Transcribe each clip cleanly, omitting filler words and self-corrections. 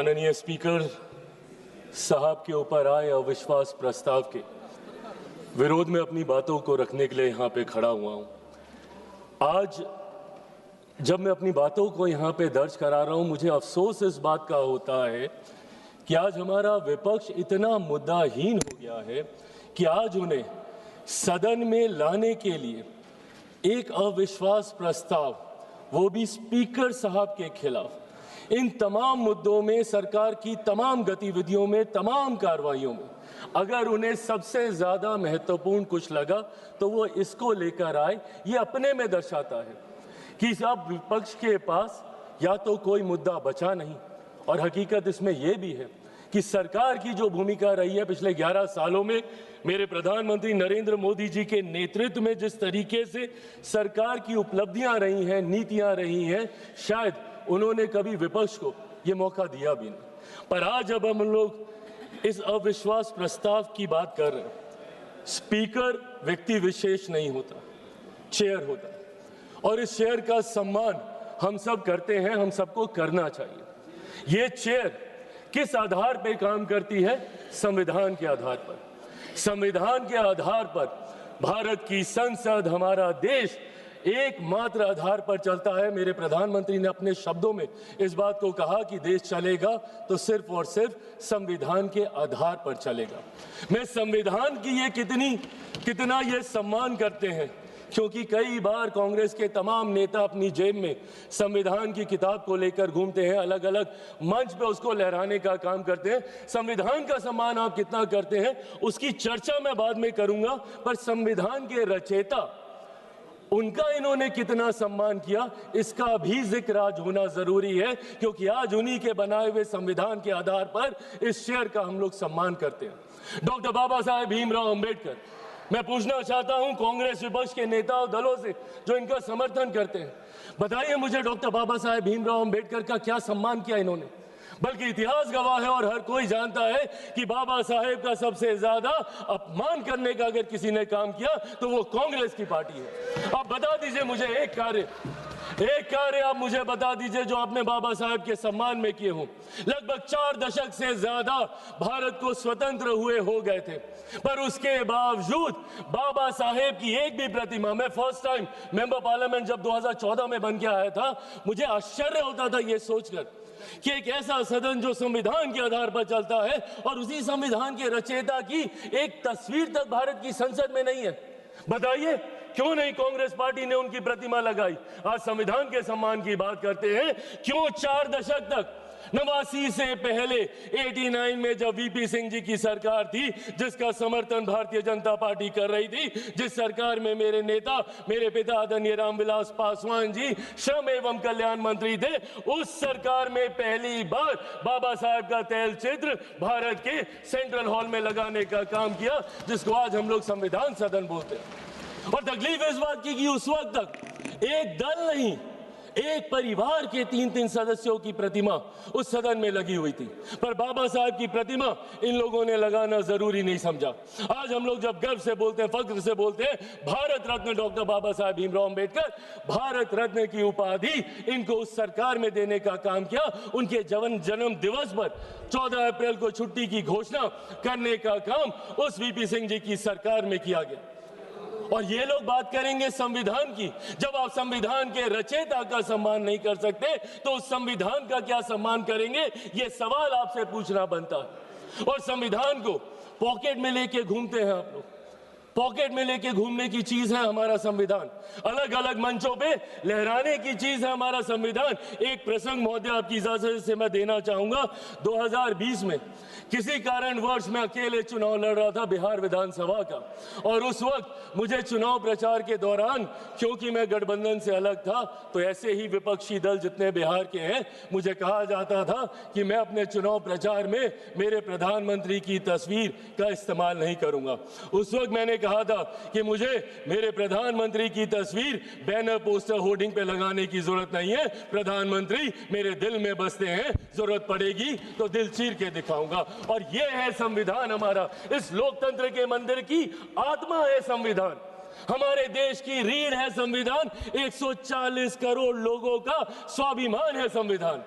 माननीय स्पीकर साहब के ऊपर आए अविश्वास प्रस्ताव के विरोध में अपनी बातों को रखने के लिए यहाँ पे खड़ा हुआ हूँ। आज जब मैं अपनी बातों को यहाँ पे दर्ज करा रहा हूँ, मुझे अफसोस इस बात का होता है कि आज हमारा विपक्ष इतना मुद्दाहीन हो गया है कि आज उन्हें सदन में लाने के लिए एक अविश्वास प्रस्ताव, वो भी स्पीकर साहब के खिलाफ, इन तमाम मुद्दों में, सरकार की तमाम गतिविधियों में, तमाम कार्रवाइयों में अगर उन्हें सबसे ज़्यादा महत्वपूर्ण कुछ लगा तो वो इसको लेकर आए। ये अपने में दर्शाता है कि अब विपक्ष के पास या तो कोई मुद्दा बचा नहीं, और हकीकत इसमें यह भी है कि सरकार की जो भूमिका रही है पिछले 11 सालों में, मेरे प्रधानमंत्री नरेंद्र मोदी जी के नेतृत्व में जिस तरीके से सरकार की उपलब्धियां रही हैं, नीतियां रही हैं, शायद उन्होंने कभी विपक्ष को ये मौका दिया भी नहीं। पर आज जब हम लोग इस अविश्वास प्रस्ताव की बात कर रहे हैं, स्पीकर व्यक्ति विशेष नहीं होता, चेयर होता है, और इस चेयर का सम्मान हम सब करते हैं, हम सबको करना चाहिए। ये चेयर किस आधार पर काम करती है? संविधान के आधार पर। संविधान के आधार पर भारत की संसद, हमारा देश एकमात्र आधार पर चलता है। मेरे प्रधानमंत्री ने अपने शब्दों में इस बात को कहा कि देश चलेगा तो सिर्फ और सिर्फ संविधान के आधार पर चलेगा। मैं संविधान की ये कितना ये सम्मान करते हैं, क्योंकि कई बार कांग्रेस के तमाम नेता अपनी जेब में संविधान की किताब को लेकर घूमते हैं, अलग अलग मंच पे उसको लहराने का काम करते हैं। संविधान का सम्मान आप कितना करते हैं उसकी चर्चा मैं बाद में करूंगा, पर संविधान के रचयिता, उनका इन्होंने कितना सम्मान किया इसका भी जिक्र आज होना जरूरी है, क्योंकि आज उन्हीं के बनाए हुए संविधान के आधार पर इस शेर का हम लोग सम्मान करते हैं। डॉक्टर बाबा साहेब भीमराव अंबेडकर, मैं पूछना चाहता हूं कांग्रेस विपक्ष के नेता और दलों से जो इनका समर्थन करते हैं, बताइए मुझे डॉक्टर बाबा साहेब भीमराव अंबेडकर का क्या सम्मान किया इन्होंने? बल्कि इतिहास गवाह है और हर कोई जानता है कि बाबा साहेब का सबसे ज्यादा अपमान करने का अगर किसी ने काम किया तो वो कांग्रेस की पार्टी है। आप बता दीजिए मुझे एक कार्य आप मुझे बता दीजिए जो आपने बाबा साहेब के सम्मान में किए हों। लगभग 4 दशक से ज्यादा भारत को स्वतंत्र हुए हो गए थे, पर उसके बावजूद बाबा साहेब की एक भी प्रतिमा, मैं फर्स्ट टाइम मेंबर पार्लियामेंट जब 2014 में बन के आया था, मुझे आश्चर्य होता था ये सोचकर कि एक ऐसा सदन जो संविधान के आधार पर चलता है और उसी संविधान के रचयिता की एक तस्वीर तक भारत की संसद में नहीं है। बताइए क्यों नहीं कांग्रेस पार्टी ने उनकी प्रतिमा लगाई? आज संविधान के सम्मान की बात करते हैं, क्यों 4 दशक तक 89 से पहले 89 में जब वीपी सिंह जी की सरकार थी, जिसका समर्थन भारतीय जनता पार्टी कर रही थी, जिस सरकार में मेरे नेता, मेरे पिता आदरणीय रामविलास पासवान जी श्रम एवं कल्याण मंत्री थे, उस सरकार में पहली बार बाबा साहब का तैल चित्र भारत के सेंट्रल हॉल में लगाने का काम किया, जिसको आज हम लोग संविधान सदन बोलते हैं। और तकलीफ इस बात की कि उस वक्त तक एक दल नहीं, एक परिवार के 3-3 सदस्यों की प्रतिमा उस सदन में लगी हुई थी, पर बाबा साहब की प्रतिमा इन लोगों ने लगाना जरूरी नहीं समझा। आज हम लोग जब गर्व से बोलते हैं, फख्र से बोलते हैं, भारत रत्न डॉक्टर बाबा साहब भीमराव अंबेडकर, भारत रत्न की उपाधि इनको उस सरकार में देने का काम किया। उनके जन्म दिवस पर 14 अप्रैल को छुट्टी की घोषणा करने का काम उस वीपी सिंह जी की सरकार में किया गया। और ये लोग बात करेंगे संविधान की। जब आप संविधान के रचयिता का सम्मान नहीं कर सकते तो उस संविधान का क्या सम्मान करेंगे? ये सवाल आपसे पूछना बनता है। और संविधान को पॉकेट में लेके घूमते हैं आप लोग। पॉकेट में लेके घूमने की चीज है हमारा संविधान, अलग अलग मंचों पे लहराने की चीज है हमारा संविधान। एक प्रसंग महोदय आपकी इजाजत से मैं देना चाहूंगा। 2020 में किसी कारणवश मैं अकेले चुनाव लड़ रहा था बिहार विधानसभा का, और उस वक्त मुझे चुनाव प्रचार के दौरान, क्योंकि मैं गठबंधन से अलग था, तो ऐसे ही विपक्षी दल जितने बिहार के हैं, मुझे कहा जाता था कि मैं अपने चुनाव प्रचार में मेरे प्रधानमंत्री की तस्वीर का इस्तेमाल नहीं करूंगा। उस वक्त मैंने कहा था कि मुझे मेरे प्रधानमंत्री की तस्वीर बैनर, पोस्टर, होर्डिंग पे लगाने की जरूरत नहीं है। प्रधानमंत्री मेरे दिल में बसते हैं, जरूरत पड़ेगी तो दिल चीर के दिखाऊंगा। और ये है संविधान हमारा। इस लोकतंत्र के मंदिर की आत्मा है संविधान, हमारे देश की रीढ़ है संविधान, 140 करोड़ लोगों का स्वाभिमान है संविधान।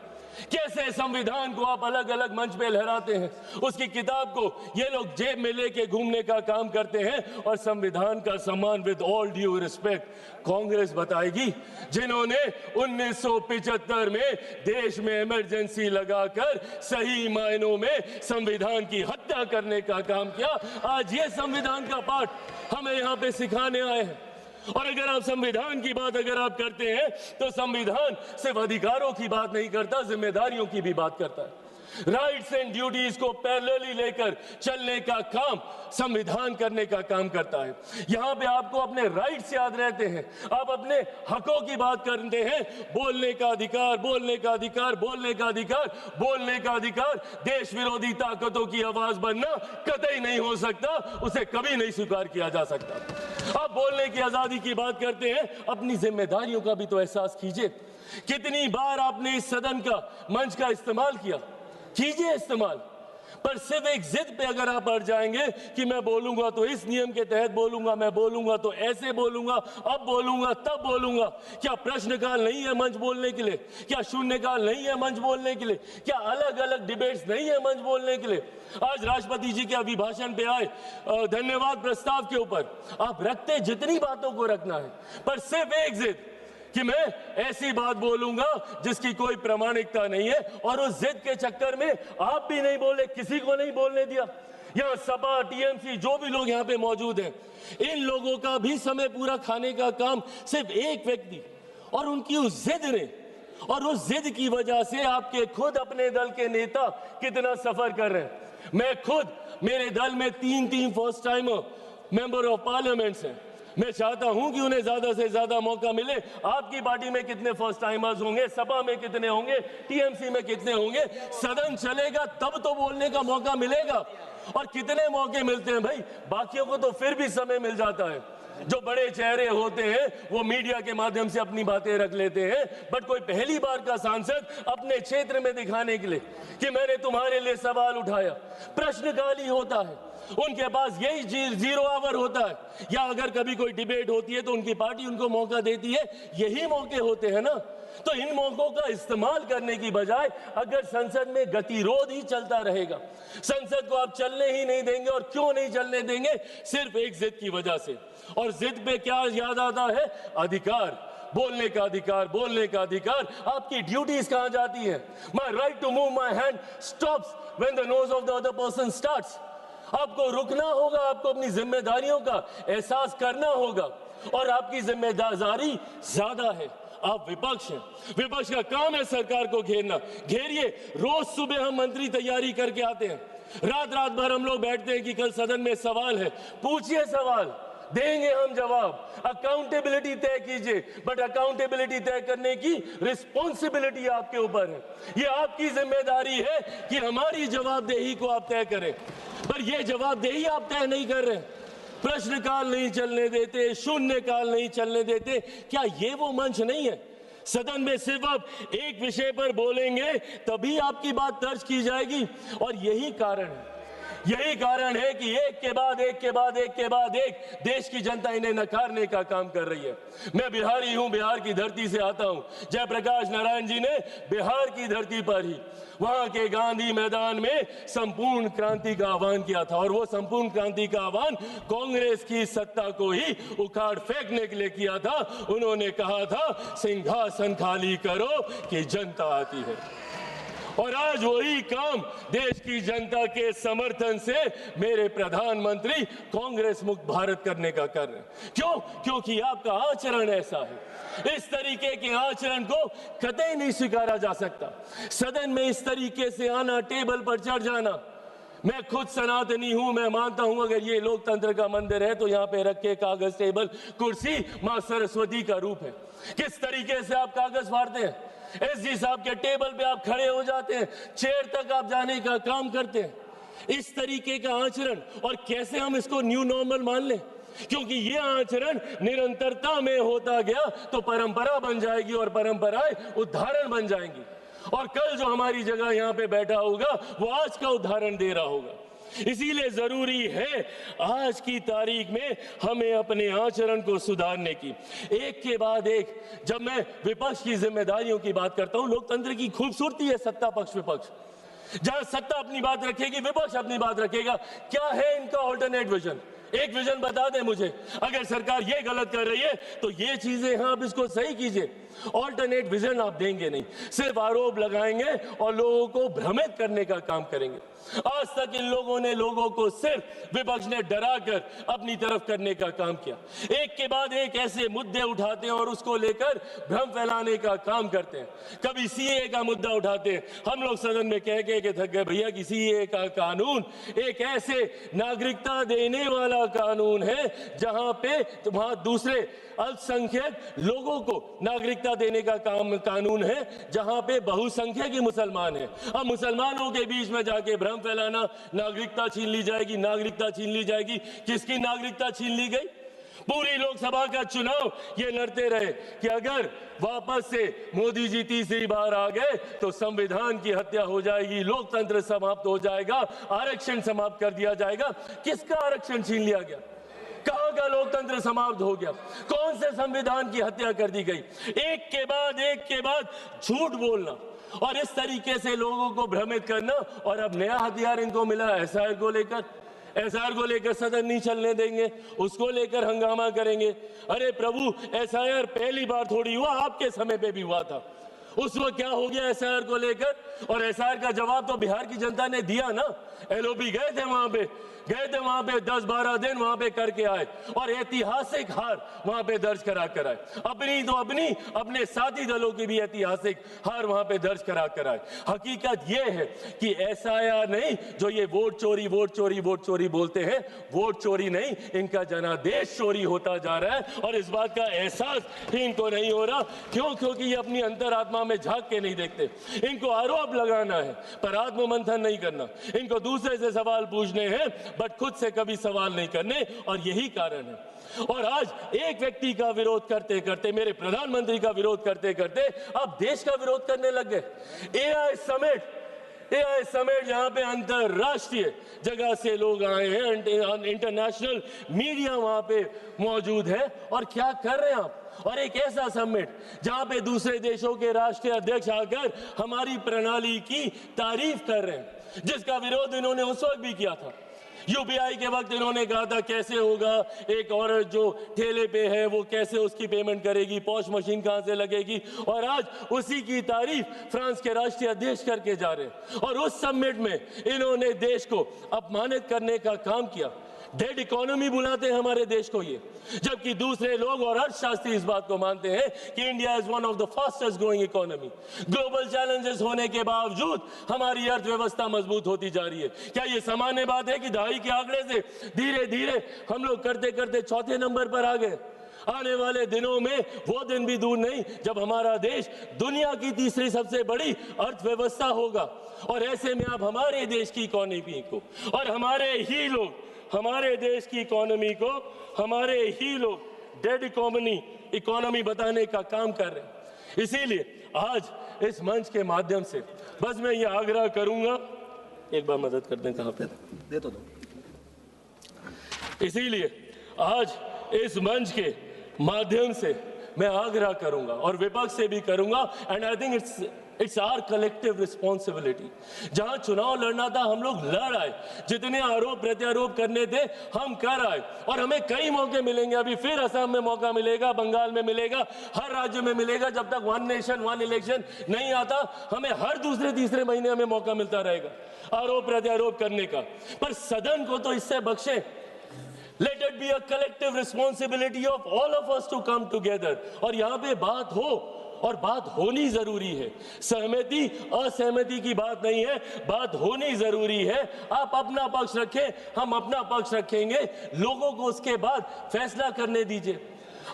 कैसे संविधान को आप अलग अलग मंच पे लहराते हैं, उसकी किताब को ये लोग जेब में लेके घूमने का काम करते हैं। और संविधान का सम्मान, with all due respect, Congress बताएगी, जिन्होंने 1975 में देश में इमरजेंसी लगाकर सही मायनों में संविधान की हत्या करने का काम किया। आज ये संविधान का पाठ हमें यहाँ पे सिखाने आए हैं। और अगर आप संविधान की बात अगर आप करते हैं तो संविधान सिर्फ अधिकारों की बात नहीं करता, जिम्मेदारियों की भी बात करता है। राइट्स एंड ड्यूटीज को पैरेलली लेकर चलने का काम संविधान करने का काम करता है। यहां पे आपको अपने राइट्स याद रहते हैं, आप अपने हकों की बात करते हैं, बोलने का अधिकार, बोलने का अधिकार, बोलने का अधिकार, बोलने का अधिकार। देश विरोधी ताकतों की आवाज बनना कतई नहीं हो सकता, उसे कभी नहीं स्वीकार किया जा सकता। आप बोलने की आजादी की बात करते हैं, अपनी जिम्मेदारियों का भी तो एहसास कीजिए। कितनी बार आपने इस सदन का मंच का इस्तेमाल किया, कीजिए इस्तेमाल, पर सिर्फ एक जिद पे अगर आप अड़ जाएंगे कि मैं बोलूंगा तो इस नियम के तहत बोलूंगा, मैं बोलूंगा तो ऐसे बोलूंगा, अब बोलूंगा तब बोलूंगा। क्या प्रश्नकाल नहीं है मंच बोलने के लिए? क्या शून्यकाल नहीं है मंच बोलने के लिए? क्या अलग अलग डिबेट्स नहीं है मंच बोलने के लिए? आज राष्ट्रपति जी के अभिभाषण पे आए धन्यवाद प्रस्ताव के ऊपर, आप रखते जितनी बातों को रखना है, पर सिर्फ एक जिद कि मैं ऐसी बात बोलूंगा जिसकी कोई प्रामाणिकता नहीं है। और उस जिद के चक्कर में आप भी नहीं बोले, किसी को नहीं बोलने दिया। यहाँ सपा, टीएमसी, जो भी लोग यहाँ पे मौजूद हैं, इन लोगों का भी समय पूरा खाने का काम सिर्फ एक व्यक्ति और उनकी उस जिद ने, और उस जिद की वजह से आपके खुद अपने दल के नेता कितना सफर कर रहे हैं। मैं खुद, मेरे दल में 3 first timer member of parliaments हैं। मैं चाहता हूं कि उन्हें ज्यादा से ज्यादा मौका मिले। आपकी पार्टी में कितने फर्स्ट टाइमर्स होंगे, सपा में कितने होंगे, टीएमसी में कितने होंगे? सदन चलेगा तब तो बोलने का मौका मिलेगा। और कितने मौके मिलते हैं भाई, बाकियों को तो फिर भी समय मिल जाता है। जो बड़े चेहरे होते हैं वो मीडिया के माध्यम से अपनी बातें रख लेते हैं, बट कोई पहली बार का सांसद अपने क्षेत्र में दिखाने के लिए कि मैंने तुम्हारे लिए सवाल उठाया, प्रश्नकाल ही होता है। उनके पास यही 0 आवर होता है, या अगर कभी कोई डिबेट होती है तो उनकी पार्टी उनको मौका देती है, यही मौके होते हैं ना। तो इन मौकों का इस्तेमाल करने की बजाय अगर संसद में गतिरोध ही चलता रहेगा, संसद को आप चलने ही नहीं देंगे। और क्यों नहीं चलने देंगे? सिर्फ एक जिद की वजह से। और जिद पे क्या याद आता है? अधिकार, बोलने का अधिकार, बोलने का अधिकार। आपकी ड्यूटीज कहां जाती है? My right to move my hand stops when the nose of the other person starts. आपको रुकना होगा, आपको अपनी जिम्मेदारियों का एहसास करना होगा। और आपकी जिम्मेदारी ज्यादा है, आप विपक्ष हैं, विपक्ष का काम है सरकार को घेरना। घेरिए। रोज सुबह हम मंत्री तैयारी करके आते हैं, रात भर हम लोग बैठते हैं कि कल सदन में सवाल है, पूछिए सवाल, देंगे हम जवाब। अकाउंटेबिलिटी तय कीजिए, बट अकाउंटेबिलिटी तय करने की रिस्पॉन्सिबिलिटी आपके ऊपर है। ये आपकी जिम्मेदारी है कि हमारी जवाबदेही को आप तय करें, पर ये जवाबदेही आप तय नहीं कर रहे। प्रश्नकाल नहीं चलने देते, शून्यकाल नहीं चलने देते। क्या ये वो मंच नहीं है? सदन में सिर्फ आप एक विषय पर बोलेंगे तभी आपकी बात दर्ज की जाएगी। और यही कारण है, यही कारण है कि एक के बाद एक के बाद एक के बाद एक देश की जनता इन्हें नकारने का काम कर रही है। मैं बिहारी हूं, बिहार की धरती से आता हूं। जयप्रकाश नारायण जी ने बिहार की धरती पर ही वहां के गांधी मैदान में संपूर्ण क्रांति का आह्वान किया था। और वो संपूर्ण क्रांति का आह्वान कांग्रेस की सत्ता को ही उखाड़ फेंकने के लिए किया था। उन्होंने कहा था, सिंहासन खाली करो कि जनता आती है। और आज वही काम देश की जनता के समर्थन से मेरे प्रधानमंत्री कांग्रेस मुक्त भारत करने का कर रहे हैं। क्यों? क्योंकि आपका आचरण ऐसा है। इस तरीके के आचरण को कतई नहीं स्वीकारा जा सकता। सदन में इस तरीके से आना, टेबल पर चढ़ जाना। मैं खुद सनातनी हूं, मैं मानता हूं अगर ये लोकतंत्र का मंदिर है तो यहाँ पे रखे कागज, टेबल, कुर्सी मां सरस्वती का रूप है। किस तरीके से आप कागज फाड़ते हैं? एसजी साहब के टेबल पे आप खड़े हो जाते हैं, चेयर तक आप जाने का काम करते हैं। इस तरीके का आचरण, और कैसे हम इसको न्यू नॉर्मल मान लें? क्योंकि ये आचरण निरंतरता में होता गया तो परंपरा बन जाएगी, और परंपराएं उदाहरण बन जाएंगी। और कल जो हमारी जगह यहाँ पे बैठा होगा वो आज का उदाहरण दे रहा होगा। इसीलिए जरूरी है आज की तारीख में हमें अपने आचरण को सुधारने की। एक के बाद एक जब मैं विपक्ष की जिम्मेदारियों की बात करता हूं, लोकतंत्र की खूबसूरती है सत्ता पक्ष विपक्ष, जहां सत्ता अपनी बात रखेगी, विपक्ष अपनी बात रखेगा। क्या है इनका ऑल्टरनेट विजन? एक विजन बता दें मुझे। अगर सरकार ये गलत कर रही है तो ये चीजें हैं, आप इसको सही कीजिए। ऑल्टरनेट विजन आप देंगे नहीं, सिर्फ आरोप लगाएंगे और लोगों को भ्रमित करने का काम करेंगे। आज तक इन लोगों ने लोगों को सिर्फ विपक्ष ने डराकर अपनी तरफ करने का काम किया। एक के बाद एक ऐसे मुद्दे उठाते हैं और उसको लेकर भ्रम फैलाने का काम करते हैं। कभी सीए का मुद्दा उठाते हैं, हम लोग सदन में कह के थक गए भैया कि सीए का कानून एक ऐसे नागरिकता देने वाला कानून है जहां पे वहां दूसरे अल्पसंख्यक लोगों को नागरिकता देने का कानून है, जहां पे बहुसंख्यक ही मुसलमान है। अब मुसलमानों के बीच में जाके भ्रम फैलाना, नागरिकता छीन ली जाएगी, नागरिकता छीन ली जाएगी। किसकी नागरिकता छीन ली गई? पूरी लोकसभा का चुनाव ये लड़ते रहे कि अगर वापस से मोदी जी तीसरी बार आ गए तो संविधान की हत्या हो जाएगी, लोकतंत्र समाप्त हो जाएगा, आरक्षण समाप्त कर दिया जाएगा। किसका आरक्षण छीन लिया गया? कहां का लोकतंत्र समाप्त हो गया? कौन से संविधान की हत्या कर दी गई? एक के बाद झूठ बोलना और इस तरीके से लोगों को भ्रमित करना। और अब नया हथियार इनको मिला एसआईआर को लेकर। एसआईआर को लेकर सदन नहीं चलने देंगे, उसको लेकर हंगामा करेंगे। अरे प्रभु, एसआईआर पहली बार थोड़ी हुआ, आपके समय पे भी हुआ था। उस वक्त क्या हो गया एसआईआर को लेकर? और एसआईआर का जवाब तो बिहार की जनता ने दिया ना। एलओपी गए थे वहां पे 10-12 दिन वहां पे करके आए और ऐतिहासिक हार वहां पे दर्ज करा कर आए। अपने साथी दलों की भी ऐतिहासिक हार वहां पे दर्ज करा कर आए। हकीकत यह है कि एसआईआर नहीं, जो ये वोट चोरी बोलते हैं, वोट चोरी नहीं, इनका जनादेश चोरी होता जा रहा है। और इस बात का एहसास इनको नहीं हो रहा। क्यों? क्योंकि ये अपनी अंतरात्मा में झांक के नहीं देखते। इनको आरोप लगाना है पर आत्ममंथन नहीं करना। इनको दूसरे से सवाल पूछने हैं बट खुद से कभी सवाल नहीं करने, और यही कारण है। और आज एक व्यक्ति का विरोध करते करते, मेरे प्रधानमंत्री का विरोध करते करते अब देश का विरोध करने लग गए। एआई समेट जहां पे अंतरराष्ट्रीय जगह से लोग आए हैं, इंटरनेशनल मीडिया वहां पे मौजूद है, और क्या कर रहे हैं आप? और एक ऐसा समिट जहां पे दूसरे देशों के राष्ट्रीय अध्यक्ष आकर हमारी प्रणाली की तारीफ कर रहे हैं, जिसका विरोध इन्होंने उस वक्त भी किया था। यूपीआई के वक्त इन्होंने कहा था कैसे होगा, एक औरत जो ठेले पे है वो कैसे उसकी पेमेंट करेगी, पॉश मशीन कहां से लगेगी। और आज उसी की तारीफ फ्रांस के राष्ट्रीय अध्यक्ष करके जा रहे हैं। और उस समिट में इन्होंने देश को अपमानित करने का काम किया। डेड इकोनॉमी बुलाते हैं हमारे देश को ये, जबकि दूसरे लोग और अर्थशास्त्री इस बात को मानते हैं कि India is one of the fastest growing economy. Global challenges होने के बावजूद हमारी अर्थव्यवस्था मजबूत होती जा रही है। क्या ये सामान्य बात है कि दहाई के आंकड़े से धीरे धीरे हम लोग करते करते चौथे नंबर पर आ गए? आने वाले दिनों में वो दिन भी दूर नहीं जब हमारा देश दुनिया की तीसरी सबसे बड़ी अर्थव्यवस्था होगा। और ऐसे में आप हमारे देश की इकोनॉमी को और हमारे देश की इकोनॉमी को हमारे ही लोग डेड इकोनॉमी बताने का काम कर रहे हैं। इसीलिए आज इस मंच के माध्यम से बस मैं ये आग्रह करूंगा, एक बार मदद कर दें, कहां पे दे तो दो। इसीलिए आज इस मंच के माध्यम से मैं आग्रह करूंगा और विपक्ष से भी करूंगा, and I think it's our collective responsibility. जहां चुनाव लड़ना था हम लोग लड़ आए, जितने आरोप प्रत्यारोप करने थे हम कर आए, और हमें कई मौके मिलेंगे। अभी फिर असम में मौका मिलेगा, बंगाल में मिलेगा, हर राज्य में मिलेगा। जब तक वन नेशन वन इलेक्शन नहीं आता, हमें हर दूसरे तीसरे महीने में मौका मिलता रहेगा आरोप प्रत्यारोप करने का। पर सदन को तो इससे बख्शे। Let it be a collective responsibility of all of us to come together। और यहाँ पे बात हो, और बात होनी जरूरी है। सहमति असहमति की बात नहीं है, बात होनी जरूरी है। आप अपना पक्ष रखें, हम अपना पक्ष रखेंगे, लोगों को उसके बाद फैसला करने दीजिए।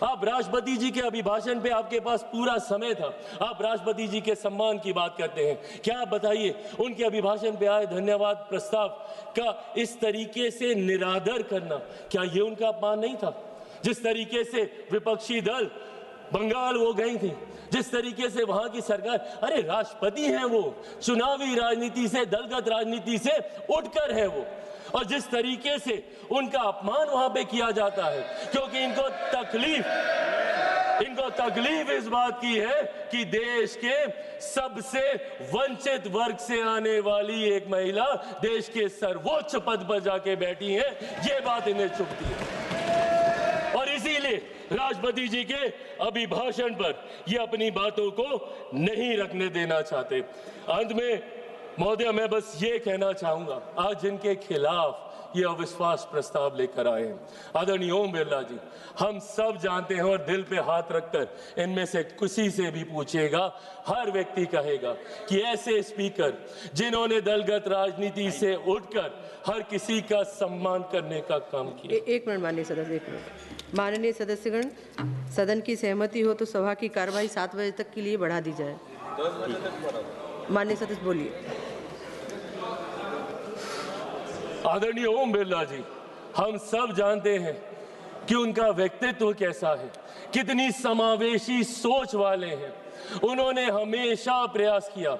आप राष्ट्रपति जी के अभिभाषण पे आपके पास पूरा समय था, आप राष्ट्रपति जी के सम्मान की बात करते हैं। क्या आप बताइए, उनके अभिभाषण पे आए धन्यवाद प्रस्ताव का इस तरीके से निरादर करना, क्या ये उनका अपमान नहीं था? जिस तरीके से विपक्षी दल बंगाल वो गई थी, जिस तरीके से वहां की सरकार, अरे राष्ट्रपति हैं वो, चुनावी राजनीति से, दलगत राजनीति से उठकर है वो, और जिस तरीके से उनका अपमान वहां पे किया जाता है, क्योंकि इनको तकलीफ इस बात की है कि देश के सबसे वंचित वर्ग से आने वाली एक महिला देश के सर्वोच्च पद पर जाके बैठी है, ये बात इन्हें चुभती है। और इसीलिए राष्ट्रपति जी के अभिभाषण पर ये अपनी बातों को नहीं रखने देना चाहते। अंत में महोदय, मैं बस ये कहना चाहूंगा, आज जिनके खिलाफ ये अविश्वास प्रस्ताव लेकर आए हैं, आदरणीय ओम बिरला जी, हम सब जानते हैं और दिल पे हाथ रखकर इनमें से किसी से भी पूछिएगा, हर व्यक्ति कहेगा कि ऐसे स्पीकर जिन्होंने दलगत राजनीति से उठकर हर किसी का सम्मान करने का काम किया। एक मिनट माननीय सदस्य, एक मिनट। माननीय सदस्यगण, सदन की सहमति हो तो सभा की कार्यवाही 7 बजे तक के लिए बढ़ा दी जाए। माननीय सदस्य बोलिए। आदरणीय ओम बिरला जी, हम सब जानते हैं कि उनका व्यक्तित्व कैसा है, कितनी समावेशी सोच वाले हैं। उन्होंने हमेशा प्रयास किया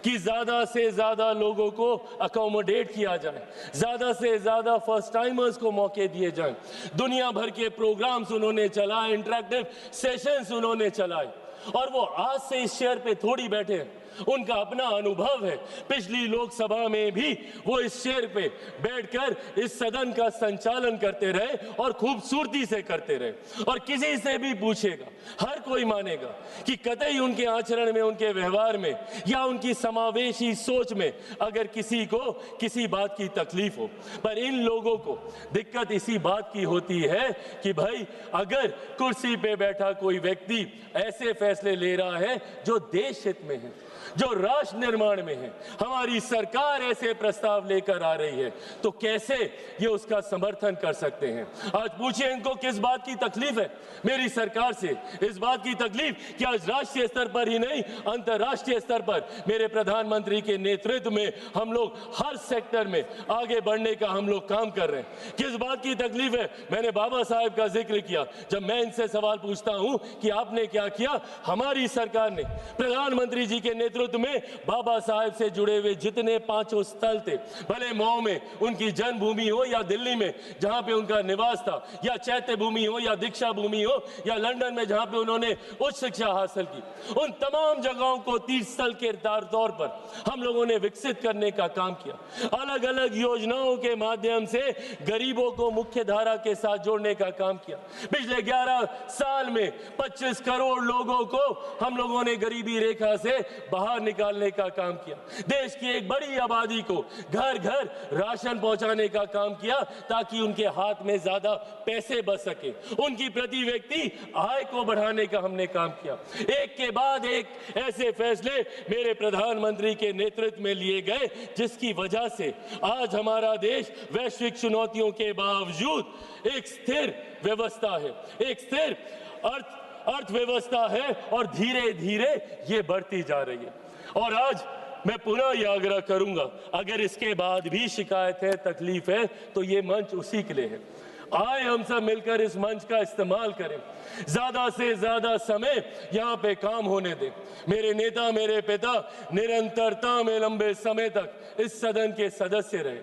कि ज्यादा से ज्यादा लोगों को अकोमोडेट किया जाए, ज्यादा से ज्यादा फर्स्ट टाइमर्स को मौके दिए जाएं। दुनिया भर के प्रोग्राम्स उन्होंने चलाए, इंटरैक्टिव सेशंस उन्होंने चलाए, और वो आज से इस चेयर पे थोड़ी बैठे हैं, उनका अपना अनुभव है। पिछली लोकसभा में भी वो इस चेयर पे बैठकर इस सदन का संचालन करते रहे और खूबसूरती से करते रहे। और किसी से भी पूछेगा, हर कोई मानेगा कि कतई उनके आचरण में, उनके व्यवहार में या उनकी समावेशी सोच में अगर किसी को किसी बात की तकलीफ हो, पर इन लोगों को दिक्कत इसी बात की होती है कि भाई, अगर कुर्सी पे बैठा कोई व्यक्ति ऐसे फैसले ले रहा है जो देश हित में है, जो राष्ट्र निर्माण में है, हमारी सरकार ऐसे प्रस्ताव लेकर आ रही है, तो कैसे ये उसका समर्थन कर सकते हैं? आज पूछिए इनको किस बात की तकलीफ है मेरी सरकार से। इस बात की तकलीफ कि आज राष्ट्रीय स्तर पर ही नहीं, अंतर्राष्ट्रीय स्तर पर मेरे प्रधानमंत्री के नेतृत्व में हम लोग हर सेक्टर में आगे बढ़ने का हम लोग काम कर रहे हैं। किस बात की तकलीफ है? मैंने बाबा साहेब का जिक्र किया। जब मैं इनसे सवाल पूछता हूं कि आपने क्या किया, हमारी सरकार ने प्रधानमंत्री जी के नेतृत्व में बाबा साहेब से जुड़े हुए जितने 5 स्थल थे, भले मऊ में उनकी जन्मभूमि हो या दिल्ली में जहां पे उनका निवास था, या चैत्य भूमि हो या दीक्षा भूमि हो, या लंदन में जहां पे उन्होंने उच्च शिक्षा हासिल की, उन तमाम जगहों को तीर्थ स्थल के तौर पर हम लोगों ने विकसित करने का काम किया। अलग अलग योजनाओं के माध्यम से गरीबों को मुख्य धारा के साथ जोड़ने का काम किया। पिछले 11 साल में 25 करोड़ लोगों को हम लोगों ने गरीबी रेखा से बाहर निकालने का काम किया। देश की एक बड़ी आबादी को घर घर राशन पहुंचाने का काम किया ताकि उनके हाथ में ज्यादा पैसे बच सके। उनकी प्रति व्यक्ति आय को बढ़ाने का हमने काम किया। एक के बाद एक ऐसे फैसले मेरे प्रधानमंत्री के नेतृत्व में लिए गए, जिसकी वजह से आज हमारा देश वैश्विक चुनौतियों के बावजूद एक स्थिर व्यवस्था है, एक स्थिर अर्थव्यवस्था है, और धीरे धीरे ये बढ़ती जा रही है। और आज मैं पुनः यह आग्रह करूंगा, अगर इसके बाद भी शिकायत है, तकलीफ है, तो ये मंच उसी के लिए है। आए हम सब मिलकर इस मंच का इस्तेमाल करें, ज्यादा से ज्यादा समय यहाँ पे काम होने दें। मेरे नेता, मेरे पिता निरंतरता में लंबे समय तक इस सदन के सदस्य रहे।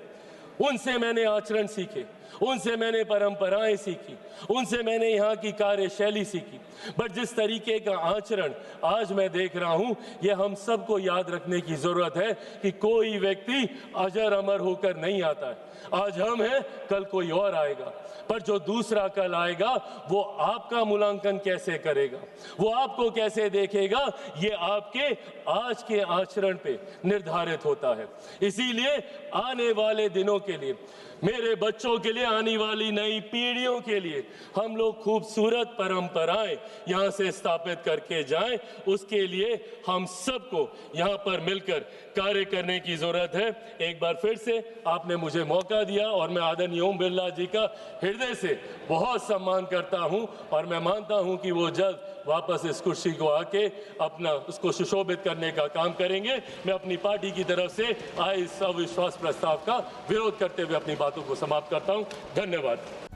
उनसे मैंने आचरण सीखे, उनसे मैंने परंपराएं सीखी, उनसे मैंने यहाँ की कार्यशैली सीखी। बट जिस तरीके का आचरण आज मैं देख रहा हूँ, यह हम सबको याद रखने की जरूरत है कि कोई व्यक्ति अजर अमर होकर नहीं आता है। आज हम हैं, कल कोई और आएगा, पर जो दूसरा कल आएगा वो आपका मूल्यांकन कैसे करेगा, वो आपको कैसे देखेगा, ये आपके आज के आचरण पे निर्धारित होता है। इसीलिए आने वाले दिनों के लिए, मेरे बच्चों के लिए, आने वाली नई पीढ़ियों के लिए हम लोग खूबसूरत परंपराएं यहाँ से स्थापित करके जाएं। उसके लिए हम सबको यहाँ पर मिलकर कार्य करने की जरूरत है। एक बार फिर से आपने मुझे मौका दिया और मैं आदरणीय ओम बिरला जी का हृदय से बहुत सम्मान करता हूँ, और मैं मानता हूँ कि वो जल्द वापस इस कुर्सी को आके अपना उसको सुशोभित करने का काम करेंगे। मैं अपनी पार्टी की तरफ से आए इस अविश्वास प्रस्ताव का विरोध करते हुए अपनी बातों को समाप्त करता हूँ। धन्यवाद।